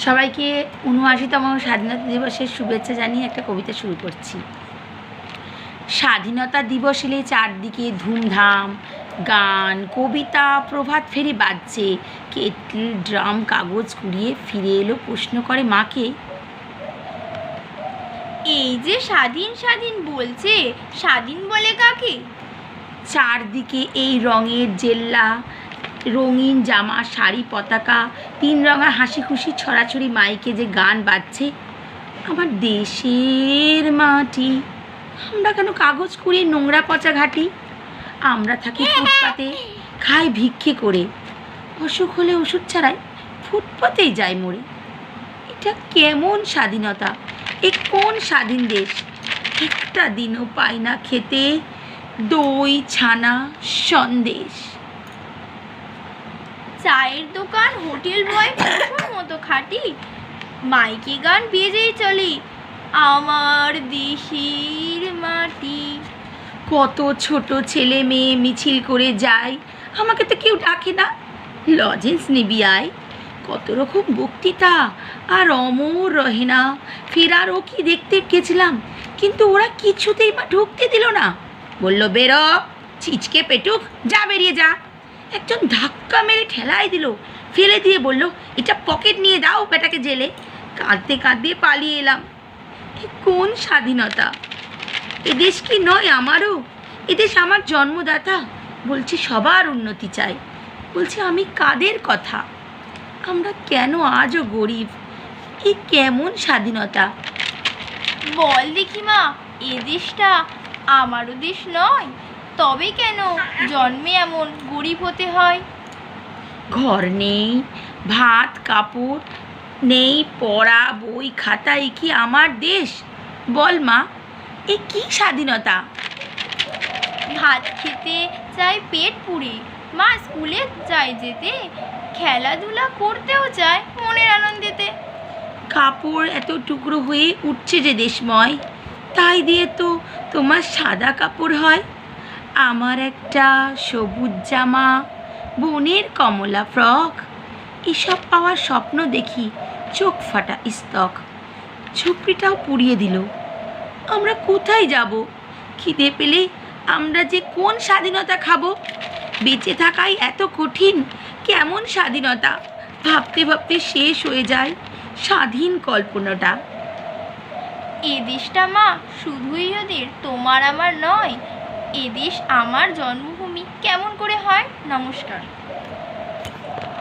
সবাইকে ৭৯তম স্বাধীনতা দিবসের শুভেচ্ছা জানিয়ে একটা কবিতা শুরু করছি। স্বাধীনতা দিবস এলে চারদিকে ধুমধাম, গান, কবিতা, প্রভাত ফেরি বাজছে। কেটল, ড্রাম, কাগজ কুড়িয়ে ফিরে এলো প্রশ্ন করে মাকে, এই যে স্বাধীন স্বাধীন বলছে, স্বাধীন বলে কাকে? চারদিকে এই রঙের জেল্লা, রঙিন জামা, শাড়ি, পতাকা, তিন রঙা হাসি খুশি ছড়াছড়ি মাইকে যে গান বাজছে। আমার দেশের মাটি, আমরা কেন কাগজ কুড়িয়ে নোংরা পচা ঘাটি? আমরা থাকি ফুটপাতে, খাই ভিক্ষে করে, অসুখ হলে ওষুধ ছাড়াই ফুটপাতেই যাই মরে। এটা কেমন স্বাধীনতা? এ কোন স্বাধীন দেশ? একটা দিনও পাই না খেতে দই, ছানা, সন্দেশ। চায়ের দোকান, হোটেল বয় পশুর মতো খাটি, মাইকে গান বেজেই চলি, আমার দেশের মাটি। কত ছোট ছেলে মেয়ে মিছিল করে যায়, আমাকে তো কেউ ডাকে না। লজেন্স নিবি আয়, কত রকম বক্তৃতা আর অমর রহে না। ফেরার ও কি দেখতে গেছিলাম, কিন্তু ওরা কিছুতেই বা ঢুকতে দিল না। বলল, বেরো, ছিচকে পেটুক, যা বেরিয়ে যা। একজন ধাক্কা মেরে ঠেলাই দিল, ফেলে দিয়ে বলল, এটা পকেট নিয়ে দাও বেটাকে জেলে। কাঁদতে কাঁদতে পালিয়ে এলাম। এ কোন স্বাধীনতা? এদেশ কি নয় আমারও? এদেশ আমার জন্মদাতা। বলছে সবার উন্নতি চাই, বলছে আমি কাদের কথা? আমরা কেন আজও গরিব? এ কেমন স্বাধীনতা? বল দেখি মা, এ দেশটা আমারও দেশ নয়? তবে কেন জন্মে এমন গরিব হতে হয়? ঘর নেই, ভাত কাপড় নেই, পড়া বই খাতা, এ কি আমার দেশ? বল মা, এ কি স্বাধীনতা? ভাত খেতে চাই পেট পুড়ে, মা স্কুলে যায় যেতে, খেলাধুলা করতেও চায় মনের আনন্দেতে। কাপড় এত টুকরো হয়ে উঠছে যে দেশময়, তাই দিয়ে তো তোমার সাদা কাপড় হয়। আমার একটা সবুজ জামা, বনের কমলা ফ্রক, এসব পাওয়ার স্বপ্ন দেখি চোখ ফাটা স্তক। ঝুপড়িটাও পুড়িয়ে দিল। আমরা কোথায় যাব? খিদে পেলে আমরা যে কোন স্বাধীনতা খাবো? বেঁচে থাকাই এত কঠিন, কেমন স্বাধীনতা? ভাবতে ভাবতে শেষ হয়ে যায় স্বাধীন কল্পনাটা। এ দেশটা মা শুধুই ওদের, তোমার আমার নয়। এ দেশ আমার জন্মভূমি, কেমন করে হয়? নমস্কার।